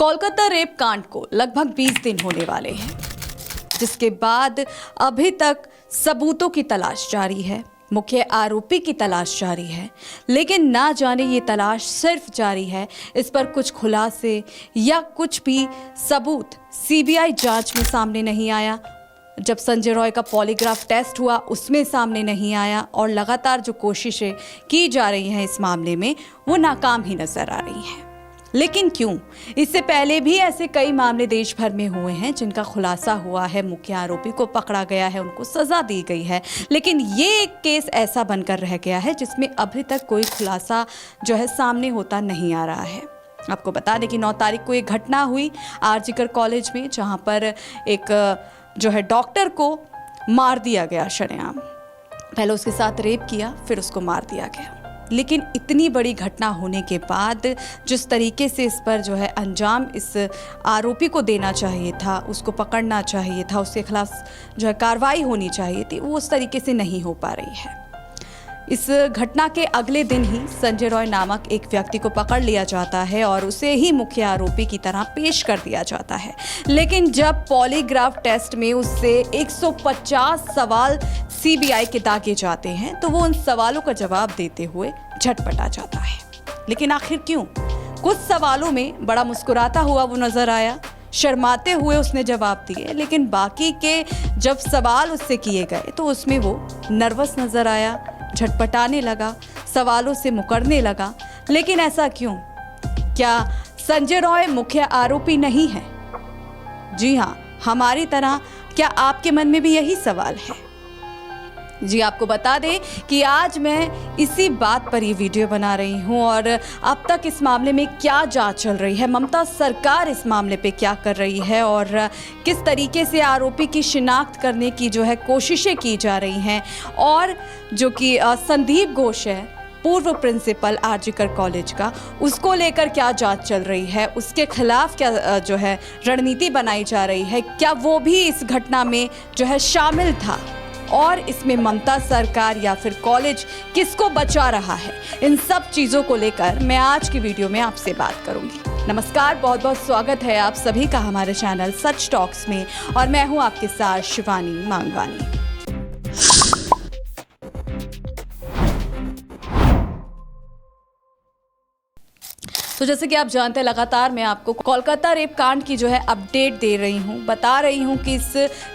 Kolkata rape कांड को लगभग 20 दिन होने वाले हैं, जिसके बाद अभी तक सबूतों की तलाश जारी है, मुख्य आरोपी की तलाश जारी है। लेकिन ना जाने ये तलाश सिर्फ जारी है, इस पर कुछ खुलासे या कुछ भी सबूत सीबीआई जांच में सामने नहीं आया। जब संजय रॉय का पॉलीग्राफ टेस्ट हुआ उसमें सामने नहीं आया और लगातार जो कोशिशें की जा रही हैं इस मामले में वो नाकाम ही नजर आ रही हैं। लेकिन क्यों? इससे पहले भी ऐसे कई मामले देश भर में हुए हैं जिनका खुलासा हुआ है, मुख्य आरोपी को पकड़ा गया है, उनको सजा दी गई है। लेकिन ये एक केस ऐसा बनकर रह गया है जिसमें अभी तक कोई खुलासा जो है सामने होता नहीं आ रहा है। आपको बता दें कि 9 तारीख को एक घटना हुई आरजीकर कॉलेज में, जहां पर एक जो है डॉक्टर को मार दिया गया शरेआम। पहले उसके साथ रेप किया, फिर उसको मार दिया गया। लेकिन इतनी बड़ी घटना होने के बाद जिस तरीके से इस पर जो है अंजाम इस आरोपी को देना चाहिए था, उसको पकड़ना चाहिए था, उसके खिलाफ जो है कार्रवाई होनी चाहिए थी, वो उस तरीके से नहीं हो पा रही है। इस घटना के अगले दिन ही संजय रॉय नामक एक व्यक्ति को पकड़ लिया जाता है और उसे ही मुख्य आरोपी की तरह पेश कर दिया जाता है। लेकिन जब पॉलीग्राफ टेस्ट में उससे 150 सवाल सीबीआई के दागे जाते हैं तो वो उन सवालों का जवाब देते हुए झटपटा जाता है। लेकिन आखिर क्यों? कुछ सवालों में बड़ा मुस्कुराता हुआ वो नजर आया, शर्माते हुए उसने जवाब दिए, लेकिन बाकी के जब सवाल उससे किए गए तो उसमें वो नर्वस नजर आया, झटपटाने लगा, सवालों से मुकरने लगा। लेकिन ऐसा क्यों? क्या संजय रॉय मुख्य आरोपी नहीं है? जी हाँ, हमारी तरह क्या आपके मन में भी यही सवाल है? जी, आपको बता दें कि आज मैं इसी बात पर ये वीडियो बना रही हूँ और अब तक इस मामले में क्या जांच चल रही है, ममता सरकार इस मामले पे क्या कर रही है और किस तरीके से आरोपी की शिनाख्त करने की जो है कोशिशें की जा रही हैं, और जो कि संदीप घोष है, पूर्व प्रिंसिपल आरजीकर कॉलेज का, उसको लेकर क्या जांच चल रही है, उसके खिलाफ क्या जो है रणनीति बनाई जा रही है, क्या वो भी इस घटना में जो है शामिल था, और इसमें ममता सरकार या फिर कॉलेज किसको बचा रहा है, इन सब चीज़ों को लेकर मैं आज की वीडियो में आपसे बात करूंगी। नमस्कार, बहुत बहुत स्वागत है आप सभी का हमारे चैनल सच टॉक्स में, और मैं हूं आपके साथ शिवानी मांगवानी। तो जैसे कि आप जानते हैं, लगातार मैं आपको कोलकाता रेप कांड की जो है अपडेट दे रही हूँ, बता रही हूँ कि इस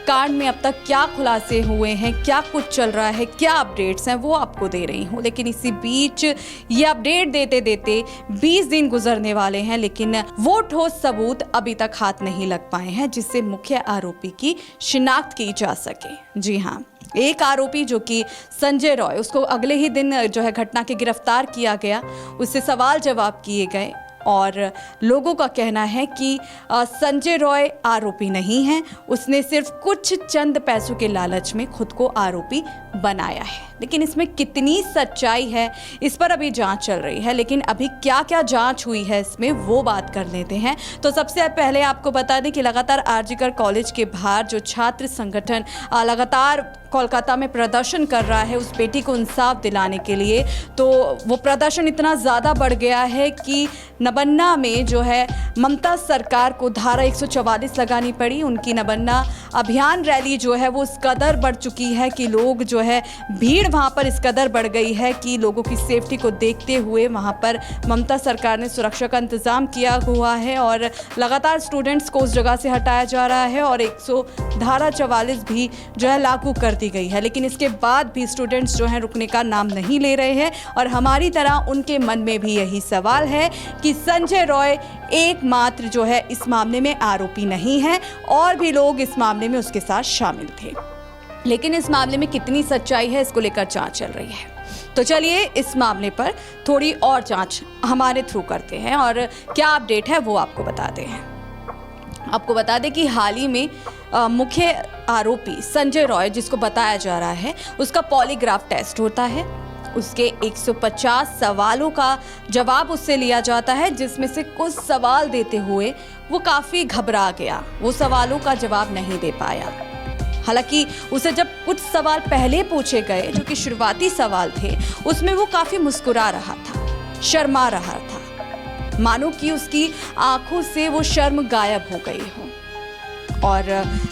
कांड में अब तक क्या खुलासे हुए हैं, क्या कुछ चल रहा है, क्या अपडेट्स हैं, वो आपको दे रही हूँ। लेकिन इसी बीच ये अपडेट देते देते 20 दिन गुजरने वाले हैं, लेकिन वो ठोस सबूत अभी तक हाथ नहीं लग पाए हैं जिससे मुख्य आरोपी की शिनाख्त की जा सके। जी हाँ, एक आरोपी जो कि संजय रॉय, उसको अगले ही दिन जो है घटना के गिरफ्तार किया गया, उससे सवाल जवाब किए गए और लोगों का कहना है कि संजय रॉय आरोपी नहीं है, उसने सिर्फ कुछ चंद पैसों के लालच में खुद को आरोपी बनाया है। लेकिन इसमें कितनी सच्चाई है, इस पर अभी जांच चल रही है। लेकिन अभी क्या क्या जांच हुई है इसमें, वो बात कर लेते हैं। तो सबसे पहले आपको बता दें कि लगातार आरजीकर कॉलेज के बाहर जो छात्र संगठन लगातार कोलकाता में प्रदर्शन कर रहा है उस बेटी को इंसाफ दिलाने के लिए, तो वो प्रदर्शन इतना ज़्यादा बढ़ गया है कि नबन्ना में जो है ममता सरकार को धारा 144 लगानी पड़ी। उनकी नबन्ना अभियान रैली जो है वो इस कदर बढ़ चुकी है कि लोग जो है भीड़ वहाँ पर इस कदर बढ़ गई है कि लोगों की सेफ्टी को देखते हुए वहाँ पर ममता सरकार ने सुरक्षा का इंतज़ाम किया हुआ है और लगातार स्टूडेंट्स को उस जगह से हटाया जा रहा है और 144 भी जो है लागू कर दी गई है। लेकिन इसके बाद भी स्टूडेंट्स जो हैं रुकने का नाम नहीं ले रहे हैं और हमारी तरह उनके मन में भी यही सवाल है कि संजय रॉय एकमात्र जो है इस मामले में आरोपी नहीं है, और भी लोग इस मामले में उसके साथ शामिल थे। लेकिन इस मामले में कितनी सच्चाई है, इसको लेकर जांच चल रही है। तो चलिए इस मामले पर थोड़ी और जांच हमारे थ्रू करते हैं और क्या अपडेट है वो आपको बताते हैं। आपको बता दें कि हाल ही में मुख्य आरोपी संजय रॉय, जिसको बताया जा रहा है, उसका पॉलीग्राफ टेस्ट होता है। उसके 150 सवालों का जवाब उससे लिया जाता है, जिसमें से कुछ सवाल देते हुए वो काफ़ी घबरा गया, वो सवालों का जवाब नहीं दे पाया। हालांकि उसे जब कुछ सवाल पहले पूछे गए जो कि शुरुआती सवाल थे, उसमें वो काफ़ी मुस्कुरा रहा था, शर्मा रहा था। मानो कि उसकी आंखों से वो शर्म गायब हो गई हो। और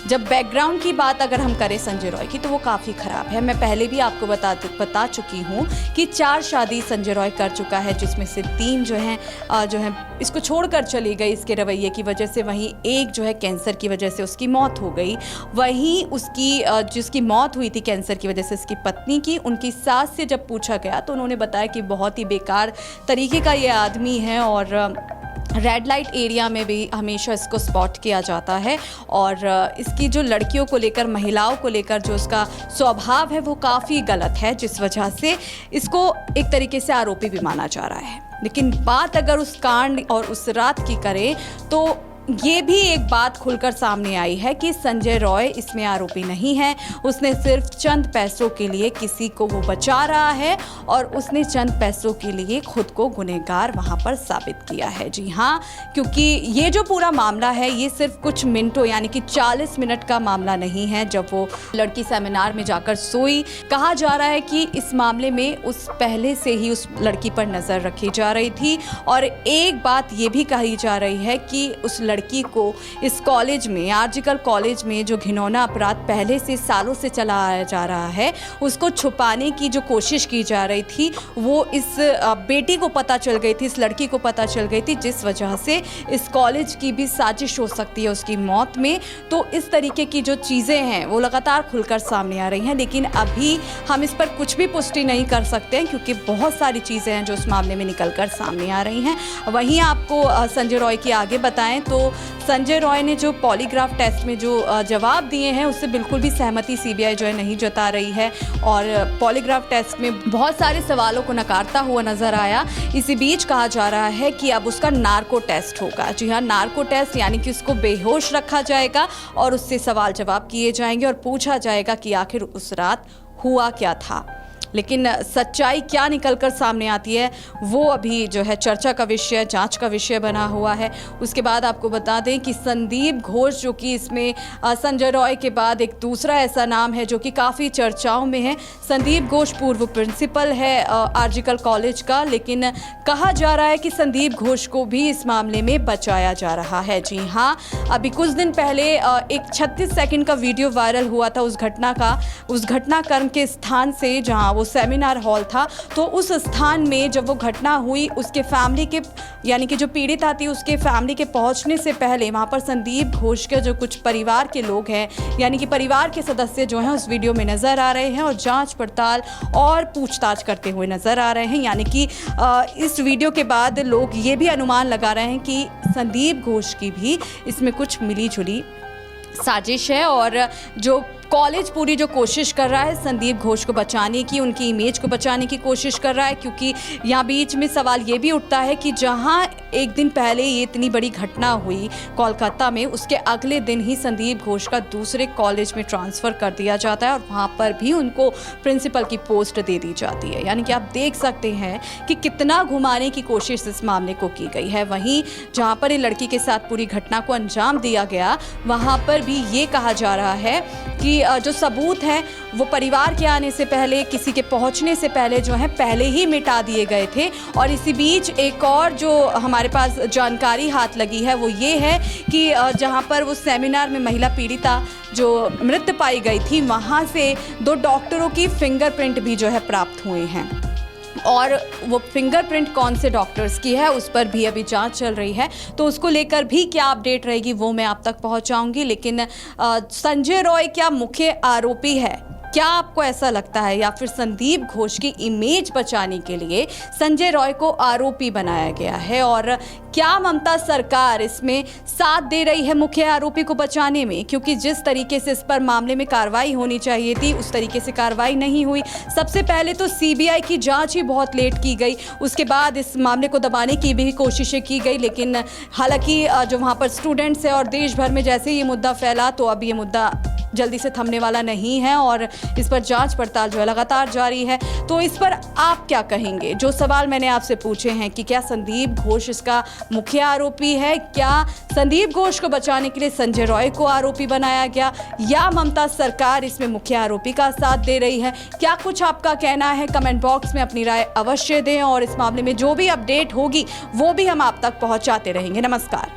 जब बैकग्राउंड की बात अगर हम करें संजय रॉय की, तो वो काफ़ी ख़राब है। मैं पहले भी आपको बता चुकी हूँ कि 4 शादी संजय रॉय कर चुका है, जिसमें से 3 जो हैं इसको छोड़कर चली गई इसके रवैये की वजह से। वहीं एक जो है कैंसर की वजह से उसकी मौत हो गई। वहीं उसकी जिसकी मौत हुई थी कैंसर की वजह से, उसकी पत्नी की, उनकी सास से जब पूछा गया तो उन्होंने बताया कि बहुत ही बेकार तरीके का ये आदमी है और रेड लाइट एरिया में भी हमेशा इसको स्पॉट किया जाता है। और इसकी जो लड़कियों को लेकर, महिलाओं को लेकर जो उसका स्वभाव है वो काफ़ी गलत है, जिस वजह से इसको एक तरीके से आरोपी भी माना जा रहा है। लेकिन बात अगर उस कांड और उस रात की करें तो ये भी एक बात खुलकर सामने आई है कि संजय रॉय इसमें आरोपी नहीं है। उसने सिर्फ चंद पैसों के लिए किसी को वो बचा रहा है और उसने चंद पैसों के लिए खुद को गुनहगार वहाँ पर साबित किया है। जी हाँ, क्योंकि ये जो पूरा मामला है ये सिर्फ कुछ मिनटों यानी कि 40 मिनट का मामला नहीं है। जब वो लड़की सेमिनार में जाकर सोई, कहा जा रहा है कि इस मामले में उस पहले से ही उस लड़की पर नज़र रखी जा रही थी। और एक बात ये भी कही जा रही है कि उस लड़की को इस कॉलेज में, आर्जिकल कॉलेज में जो घिनौना अपराध पहले से सालों से चला आया जा रहा है, उसको छुपाने की जो कोशिश की जा रही थी वो इस बेटी को पता चल गई थी, इस लड़की को पता चल गई थी, जिस वजह से इस कॉलेज की भी साजिश हो सकती है उसकी मौत में। तो इस तरीके की जो चीज़ें हैं वो लगातार खुलकर सामने आ रही हैं, लेकिन अभी हम इस पर कुछ भी पुष्टि नहीं कर सकते हैं क्योंकि बहुत सारी चीज़ें हैं जो उस मामले में निकलकर सामने आ रही हैं। वहीं आपको संजय रॉय की आगे बताएं तो संजय रॉय ने जो पॉलीग्राफ टेस्ट में जो जवाब दिए हैं उससे बिल्कुल भी सहमति सीबीआई जो है नहीं जता रही है और पॉलीग्राफ टेस्ट में बहुत सारे सवालों को नकारता हुआ नजर आया। इसी बीच कहा जा रहा है कि अब उसका नार्को टेस्ट होगा। जी हाँ, नार्को टेस्ट यानी कि उसको बेहोश रखा जाएगा और उससे सवाल जवाब किए जाएंगे और पूछा जाएगा कि आखिर उस रात हुआ क्या था। लेकिन सच्चाई क्या निकलकर सामने आती है वो अभी जो है चर्चा का विषय, जांच का विषय बना हुआ है। उसके बाद आपको बता दें कि संदीप घोष जो कि इसमें संजय रॉय के बाद एक दूसरा ऐसा नाम है जो कि काफ़ी चर्चाओं में है। संदीप घोष पूर्व प्रिंसिपल है आर्जिकल कॉलेज का, लेकिन कहा जा रहा है कि संदीप घोष को भी इस मामले में बचाया जा रहा है। जी हाँ, अभी कुछ दिन पहले एक 36 सेकंड का वीडियो वायरल हुआ था उस घटनाक्रम के स्थान से जहाँ वो सेमिनार हॉल था। तो उस स्थान में जब वो घटना हुई उसके फैमिली के यानी कि जो पीड़िता थी उसके फैमिली के पहुंचने से पहले वहां पर संदीप घोष के जो कुछ परिवार के लोग हैं यानी कि परिवार के सदस्य जो हैं उस वीडियो में नज़र आ रहे हैं और जांच पड़ताल और पूछताछ करते हुए नज़र आ रहे हैं। यानी कि इस वीडियो के बाद लोग ये भी अनुमान लगा रहे हैं कि संदीप घोष की भी इसमें कुछ मिली जुली साजिश है और जो कॉलेज पूरी जो कोशिश कर रहा है संदीप घोष को बचाने की, उनकी इमेज को बचाने की कोशिश कर रहा है। क्योंकि यहाँ बीच में सवाल ये भी उठता है कि जहाँ एक दिन पहले ये इतनी बड़ी घटना हुई कोलकाता में, उसके अगले दिन ही संदीप घोष का दूसरे कॉलेज में ट्रांसफ़र कर दिया जाता है और वहाँ पर भी उनको प्रिंसिपल की पोस्ट दे दी जाती है। यानी कि आप देख सकते हैं कि कितना घुमाने की कोशिश इस मामले को की गई है। वहीं जहाँ पर ये लड़की के साथ पूरी घटना को अंजाम दिया गया वहाँ पर भी ये कहा जा रहा है कि जो सबूत हैं वो परिवार के आने से पहले, किसी के पहुंचने से पहले जो है पहले ही मिटा दिए गए थे। और इसी बीच एक और जो हमारे पास जानकारी हाथ लगी है वो ये है कि जहां पर वो सेमिनार में महिला पीड़िता जो मृत पाई गई थी वहां से 2 डॉक्टरों की फिंगरप्रिंट भी जो है प्राप्त हुए हैं और वो फिंगरप्रिंट कौन से डॉक्टर्स की है उस पर भी अभी जांच चल रही है। तो उसको लेकर भी क्या अपडेट रहेगी वो मैं आप तक पहुंचाऊंगी। लेकिन संजय रॉय क्या मुख्य आरोपी है? क्या आपको ऐसा लगता है या फिर संदीप घोष की इमेज बचाने के लिए संजय रॉय को आरोपी बनाया गया है? और क्या ममता सरकार इसमें साथ दे रही है मुख्य आरोपी को बचाने में? क्योंकि जिस तरीके से इस पर मामले में कार्रवाई होनी चाहिए थी उस तरीके से कार्रवाई नहीं हुई। सबसे पहले तो सीबीआई की जांच ही बहुत लेट की गई, उसके बाद इस मामले को दबाने की भी कोशिशें की गई। लेकिन हालांकि जो वहाँ पर स्टूडेंट्स हैं और देश भर में जैसे ये मुद्दा फैला तो अब ये मुद्दा जल्दी से थमने वाला नहीं है और इस पर जांच पड़ताल जो है लगातार जारी है। तो इस पर आप क्या कहेंगे? जो सवाल मैंने आपसे पूछे हैं कि क्या संदीप घोष इसका मुख्य आरोपी है, क्या संदीप घोष को बचाने के लिए संजय रॉय को आरोपी बनाया गया, या ममता सरकार इसमें मुख्य आरोपी का साथ दे रही है? क्या कुछ आपका कहना है? कमेंट बॉक्स में अपनी राय अवश्य दें और इस मामले में जो भी अपडेट होगी वो भी हम आप तक पहुंचाते रहेंगे। नमस्कार।